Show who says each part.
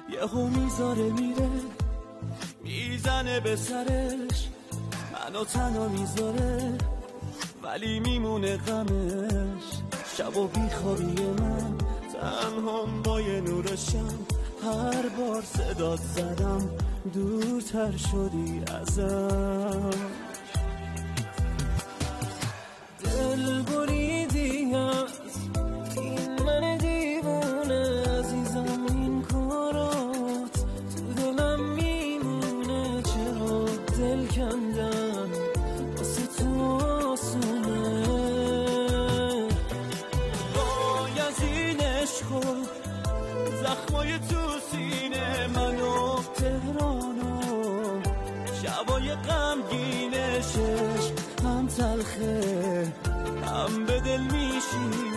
Speaker 1: یهو میذاره میره میزنه به سرش، منو تنها میذاره ولی میمونه غمش. شب و بیخوابی من تنهام با یه نور شم، هر بار صدات زدم دورتر شدی ازم. دل بریدی از این من دیوونه عزیزم، این کارات تو دلم میمونه. چرا دل کندن واسه تو آسونه؟ باید این عشقو زخمای تو سینه منو تهرانو، شبای غمگینشش هم تلخه هم به دل میشینه.